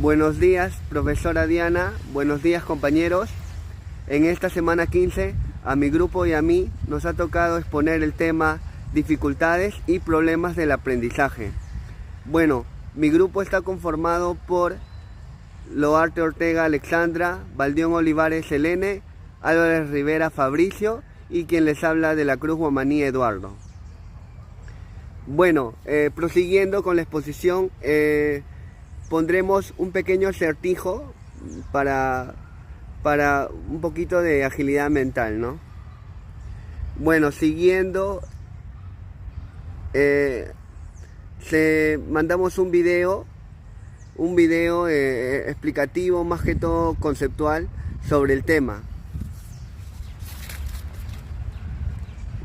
Buenos días, profesora Diana. Buenos días, compañeros. En esta semana 15, a mi grupo y a mí nos ha tocado exponer el tema dificultades y problemas del aprendizaje. Bueno, mi grupo está conformado por Loarte Ortega Alexandra, Valdión Olivares Helene, Álvarez Rivera Fabricio y quien les habla de la Cruz Guamaní Eduardo. Bueno, prosiguiendo con la exposición, pondremos un pequeño acertijo para un poquito de agilidad mental, ¿no? Bueno, siguiendo, mandamos un video explicativo, más que todo conceptual, sobre el tema.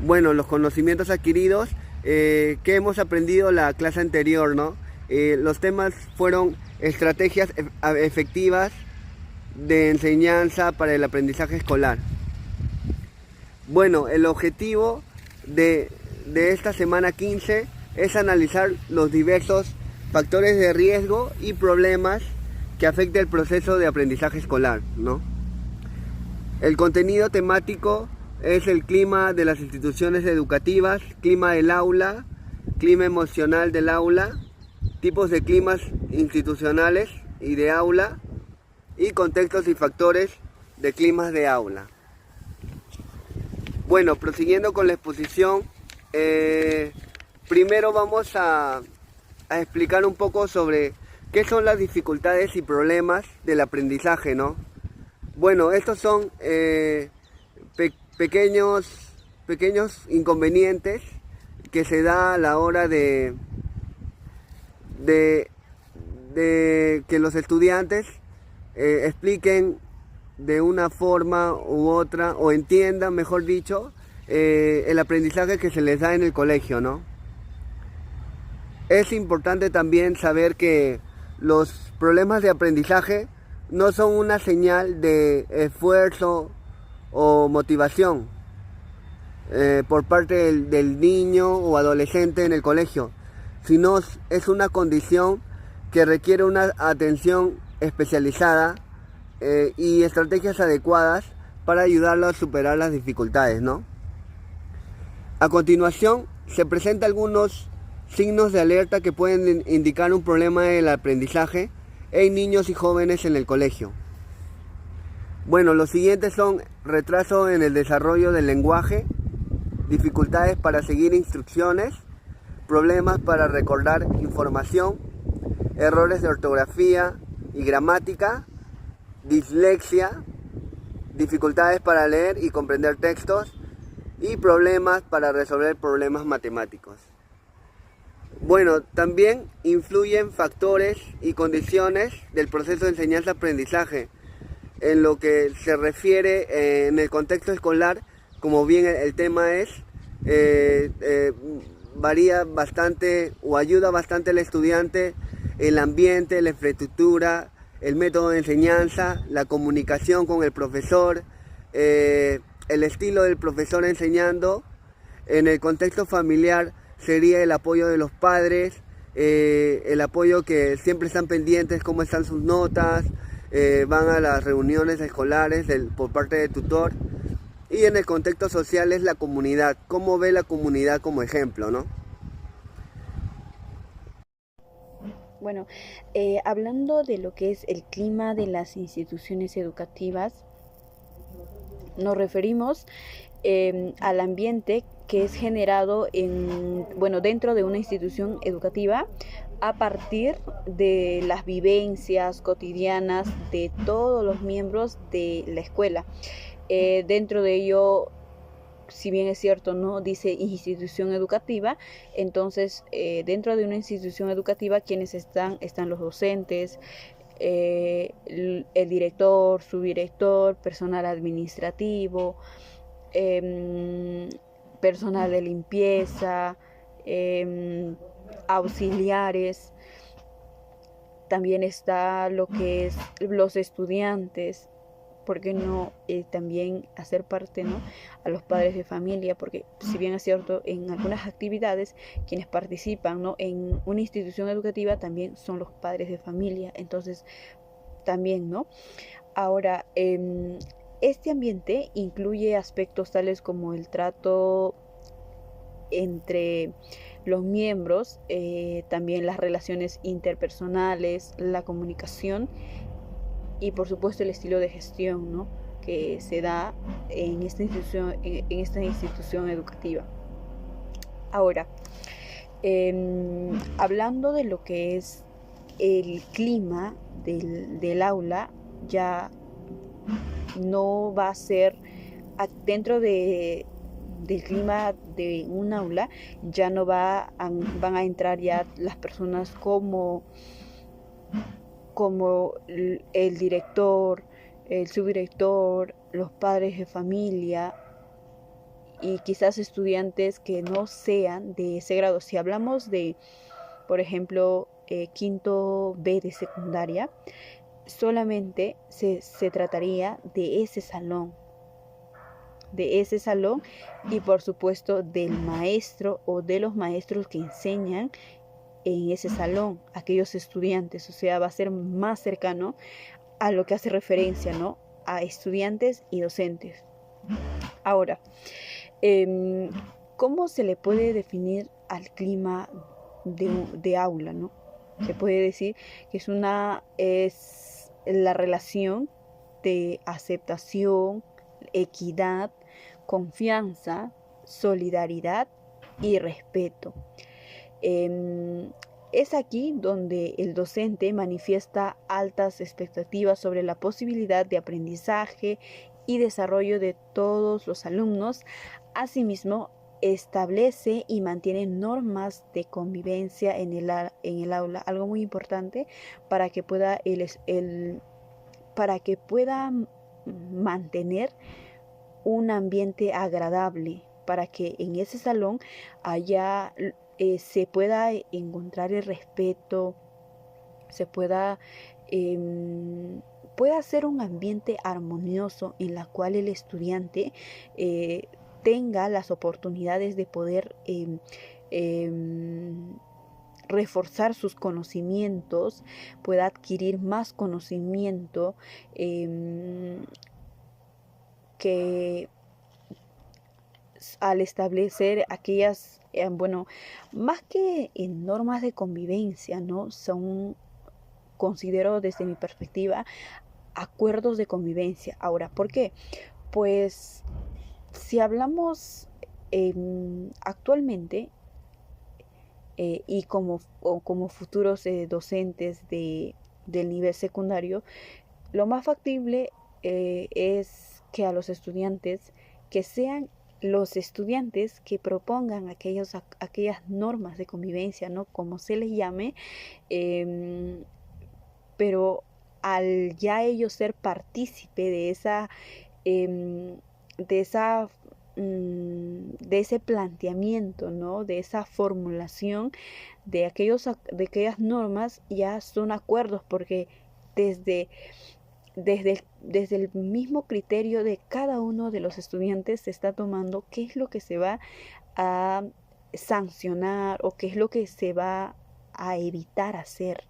Bueno, los conocimientos adquiridos que hemos aprendido la clase anterior, ¿no? Los temas fueron estrategias efectivas de enseñanza para el aprendizaje escolar. Bueno, el objetivo de esta semana 15 es analizar los diversos factores de riesgo y problemas que afectan el proceso de aprendizaje escolar, ¿no? El contenido temático es el clima de las instituciones educativas, clima del aula, clima emocional del aula, tipos de climas institucionales y de aula y contextos y factores de climas de aula. Bueno, prosiguiendo con la exposición, primero vamos a explicar un poco sobre qué son las dificultades y problemas del aprendizaje, ¿no? Bueno, estos son pequeños inconvenientes que se da a la hora de que los estudiantes expliquen de una forma u otra, o entiendan, mejor dicho, el aprendizaje que se les da en el colegio, ¿no? Es importante también saber que los problemas de aprendizaje no son una señal de esfuerzo o motivación por parte del niño o adolescente en el colegio, sino es una condición que requiere una atención especializada y estrategias adecuadas para ayudarlo a superar las dificultades, ¿no? A continuación, se presentan algunos signos de alerta que pueden indicar un problema del aprendizaje en niños y jóvenes en el colegio. Bueno, los siguientes son retraso en el desarrollo del lenguaje, dificultades para seguir instrucciones, problemas para recordar información, errores de ortografía y gramática, dislexia, dificultades para leer y comprender textos y problemas para resolver problemas matemáticos. Bueno, también influyen factores y condiciones del proceso de enseñanza-aprendizaje en lo que se refiere en el contexto escolar, como bien el tema es, varía bastante o ayuda bastante al estudiante el ambiente, la infraestructura, el método de enseñanza, la comunicación con el profesor, el estilo del profesor enseñando. En el contexto familiar sería el apoyo de los padres, el apoyo que siempre están pendientes, cómo están sus notas, van a las reuniones escolares por parte del tutor. Y en el contexto social es la comunidad, cómo ve la comunidad como ejemplo, ¿no? Bueno, hablando de lo que es el clima de las instituciones educativas, nos referimos al ambiente que es generado dentro de una institución educativa a partir de las vivencias cotidianas de todos los miembros de la escuela. Dentro de ello, si bien es cierto, no dice institución educativa, entonces dentro de una institución educativa, quienes están los docentes, el director, subdirector, personal administrativo, personal de limpieza, auxiliares. También está lo que es los estudiantes, ¿por qué no también hacer parte, ¿no?, a los padres de familia? Porque si bien es cierto, en algunas actividades quienes participan, ¿no?, en una institución educativa también son los padres de familia. Entonces también, ¿no? Ahora, este ambiente incluye aspectos tales como el trato entre los miembros, también las relaciones interpersonales, la comunicación y por supuesto el estilo de gestión, ¿no?, que se da en esta institución educativa. Ahora, hablando de lo que es el clima del aula, ya no va a ser dentro del clima de un aula, ya no van a entrar ya las personas como el director, el subdirector, los padres de familia y quizás estudiantes que no sean de ese grado. Si hablamos de, por ejemplo, quinto B de secundaria, solamente se trataría de ese salón y por supuesto del maestro o de los maestros que enseñan en ese salón, aquellos estudiantes. O sea, va a ser más cercano a lo que hace referencia, ¿no?, a estudiantes y docentes. Ahora, ¿cómo se le puede definir al clima de aula, ¿no? Se puede decir que es la relación de aceptación, equidad, confianza, solidaridad y respeto. Es aquí donde el docente manifiesta altas expectativas sobre la posibilidad de aprendizaje y desarrollo de todos los alumnos. Asimismo, establece y mantiene normas de convivencia en el aula, algo muy importante para que pueda mantener un ambiente agradable, para que en ese salón se pueda encontrar el respeto, pueda ser un ambiente armonioso en la cual el estudiante tenga las oportunidades de poder reforzar sus conocimientos, pueda adquirir más conocimiento, que al establecer aquellas, más que en normas de convivencia, ¿no?, considero desde mi perspectiva, acuerdos de convivencia. Ahora, ¿por qué? Pues si hablamos actualmente y como futuros docentes del nivel secundario, lo más factible es que a los estudiantes, que sean los estudiantes que propongan aquellas normas de convivencia, ¿no?, como se les llame, pero al ya ellos ser partícipe de ese planteamiento, ¿no?, de esa formulación de aquellas normas, ya son acuerdos, porque desde el mismo criterio de cada uno de los estudiantes se está tomando qué es lo que se va a sancionar o qué es lo que se va a evitar hacer.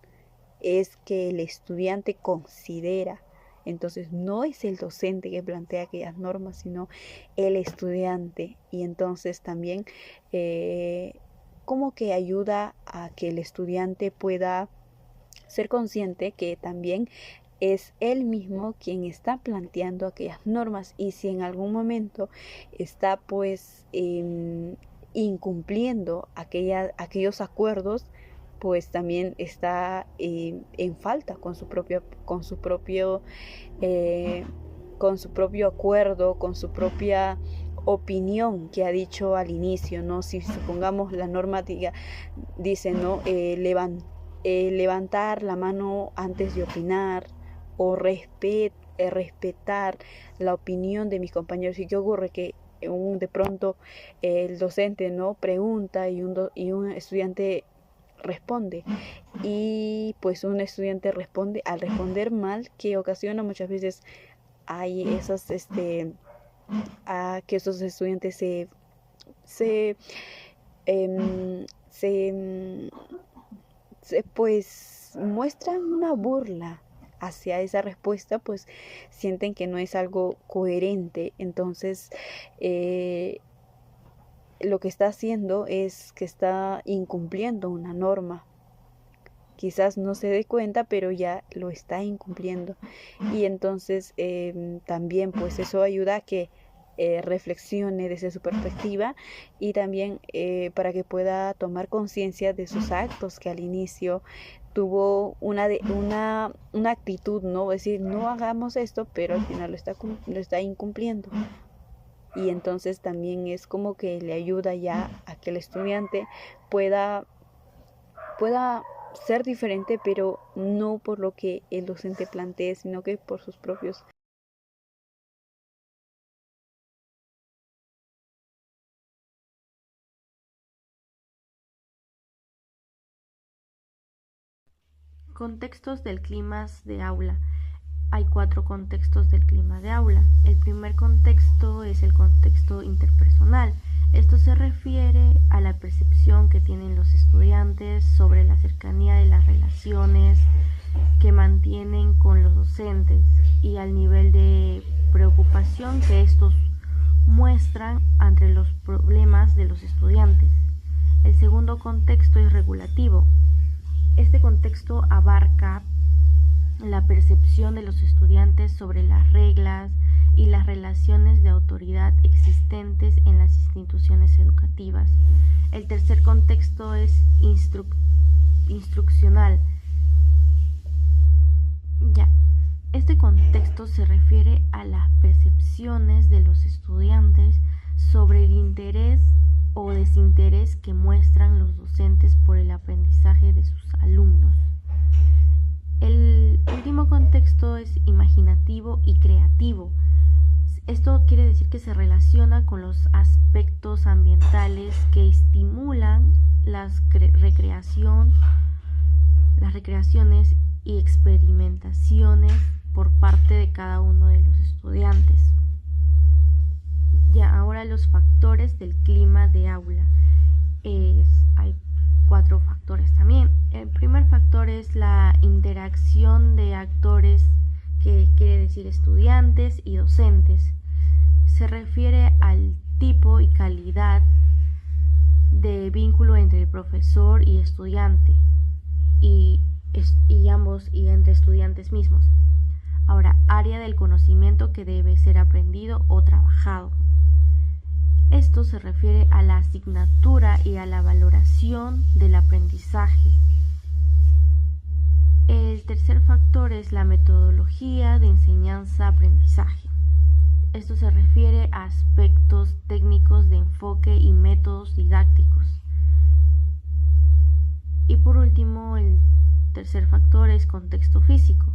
Es que el estudiante considera. Entonces no es el docente que plantea aquellas normas, sino el estudiante. Y entonces también como que ayuda a que el estudiante pueda ser consciente que también es él mismo quien está planteando aquellas normas, y si en algún momento está pues incumpliendo aquellos acuerdos, pues también está en falta con su propio acuerdo, con su propia opinión que ha dicho al inicio, ¿no? Si supongamos la norma dice, ¿no?, levantar la mano antes de opinar, o respetar la opinión de mis compañeros. ¿Y qué ocurre? Que de pronto el docente, ¿no?, pregunta y un estudiante responde, y pues un estudiante responde, al responder mal, que ocasiona muchas veces hay esos, a que esos estudiantes se, em, se, em, pues muestran una burla hacia esa respuesta, pues sienten que no es algo coherente. Entonces lo que está haciendo es que está incumpliendo una norma. Quizás no se dé cuenta, pero ya lo está incumpliendo. Y entonces también pues eso ayuda a que reflexione desde su perspectiva, y también para que pueda tomar conciencia de sus actos, que al inicio tuvo una actitud, ¿no? Es decir, no hagamos esto, pero al final lo está incumpliendo. Y entonces también es como que le ayuda ya a que el estudiante pueda ser diferente, pero no por lo que el docente plantee, sino que por sus propios. Contextos del clima de aula. Hay 4 contextos del clima de aula. El primer contexto es el contexto interpersonal. Esto se refiere a la percepción que tienen los estudiantes sobre la cercanía de las relaciones que mantienen con los docentes y al nivel de preocupación que estos muestran ante los problemas de los estudiantes. El segundo contexto es regulativo. Este contexto abarca la percepción de los estudiantes sobre las reglas y las relaciones de autoridad existentes en las instituciones educativas. El tercer contexto es instruccional. Este contexto se refiere a las percepciones de los estudiantes sobre el interés o desinterés que muestran los docentes por el aprendizaje de sus alumnos. El último contexto es imaginativo y creativo. Esto quiere decir que se relaciona con los aspectos ambientales que estimulan las recreaciones y experimentaciones por parte de cada uno de los estudiantes. Ya ahora los factores del clima de aula. Hay 4 factores también. El primer factor es la interacción de actores, que quiere decir estudiantes y docentes. Se refiere al tipo y calidad de vínculo entre el profesor y estudiante y entre estudiantes mismos. Ahora, área del conocimiento que debe ser aprendido o trabajado. Esto se refiere a la asignatura y a la valoración del aprendizaje. El tercer factor es la metodología de enseñanza-aprendizaje. Esto se refiere a aspectos técnicos de enfoque y métodos didácticos. Y por último, el tercer factor es contexto físico,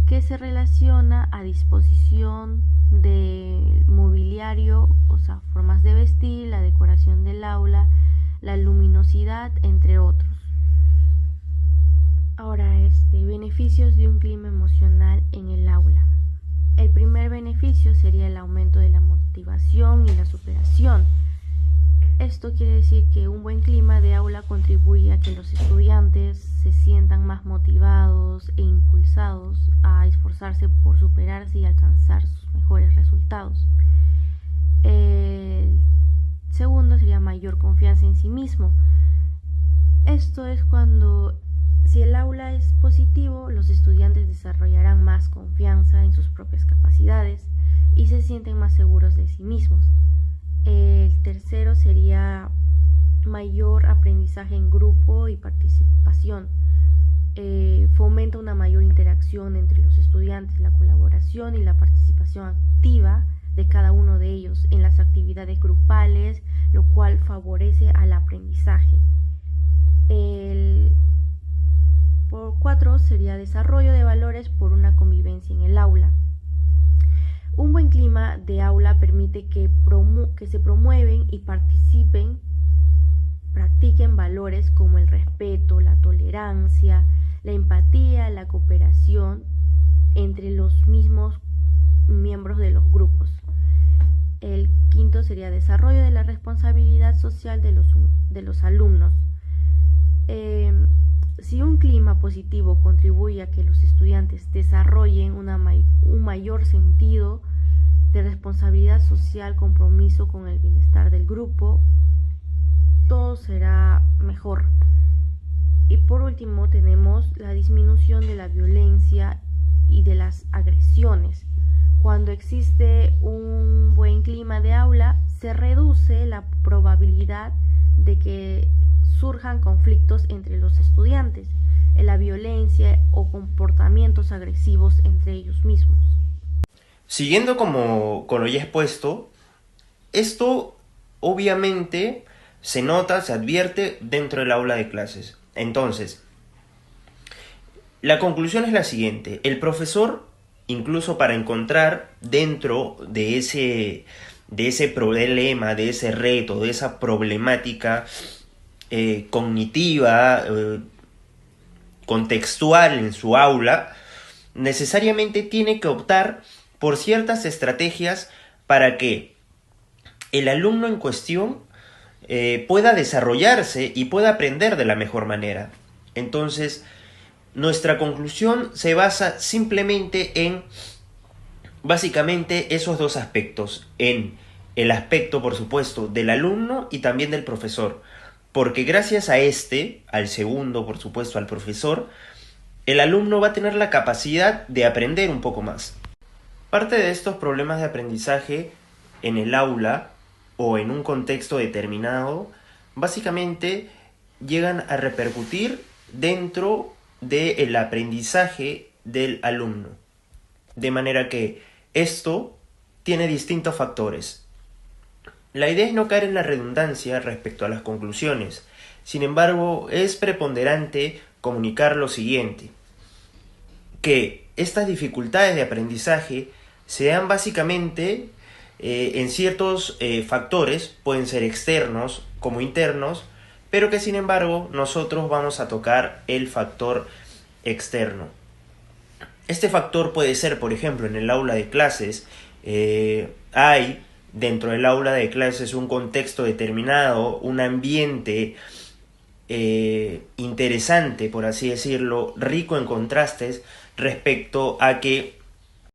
que se relaciona a disposición de mobiliario, o sea, formas de vestir, la decoración del aula, la luminosidad, entre otros. Ahora, beneficios de un clima emocional en el aula. El primer beneficio sería el aumento de la motivación y la superación. Esto quiere decir que un buen clima de aula contribuye a que los estudiantes se sientan más motivados e impulsados a esforzarse por superarse y alcanzar sus mejores resultados. El segundo sería mayor confianza en sí mismo. Esto es cuando, si el aula es positivo, los estudiantes desarrollarán más confianza en sus propias capacidades y se sienten más seguros de sí mismos. El tercero sería mayor aprendizaje en grupo y participación. Fomenta una mayor interacción entre los estudiantes, la colaboración y la participación activa de cada uno de ellos en las actividades grupales, lo cual favorece al aprendizaje. Por 4 sería desarrollo de valores por una convivencia en el aula. Un buen clima de aula permite que se promueven y practiquen valores como el respeto, la tolerancia, la empatía, la cooperación entre los mismos miembros de los grupos. El quinto sería desarrollo de la responsabilidad social de los alumnos. Si un clima positivo contribuye a que los estudiantes desarrollen un mayor sentido de responsabilidad social, compromiso con el bienestar del grupo, todo será mejor. Y por último tenemos la disminución de la violencia y de las agresiones. Cuando existe un buen clima de aula, se reduce la probabilidad de que surjan conflictos entre los estudiantes, en la violencia o comportamientos agresivos entre ellos mismos. Siguiendo con lo ya expuesto, esto obviamente se nota, se advierte dentro del aula de clases. Entonces, la conclusión es la siguiente: el profesor, incluso para encontrar dentro de ese problema, de ese reto, de esa problemática cognitiva, contextual en su aula, necesariamente tiene que optar por ciertas estrategias para que el alumno en cuestión pueda desarrollarse y pueda aprender de la mejor manera. Entonces, nuestra conclusión se basa simplemente en básicamente esos dos aspectos, en el aspecto, por supuesto, del alumno y también del profesor, porque gracias a al segundo, por supuesto, al profesor, el alumno va a tener la capacidad de aprender un poco más. Parte de estos problemas de aprendizaje en el aula o en un contexto determinado, básicamente llegan a repercutir dentro del aprendizaje del alumno. De manera que esto tiene distintos factores. La idea es no caer en la redundancia respecto a las conclusiones. Sin embargo, es preponderante comunicar lo siguiente: que estas dificultades de aprendizaje se dan básicamente en ciertos factores, pueden ser externos como internos, pero que sin embargo nosotros vamos a tocar el factor externo. Este factor puede ser, por ejemplo, en el aula de clases, hay dentro del aula de clases un contexto determinado, un ambiente interesante, por así decirlo, rico en contrastes respecto a que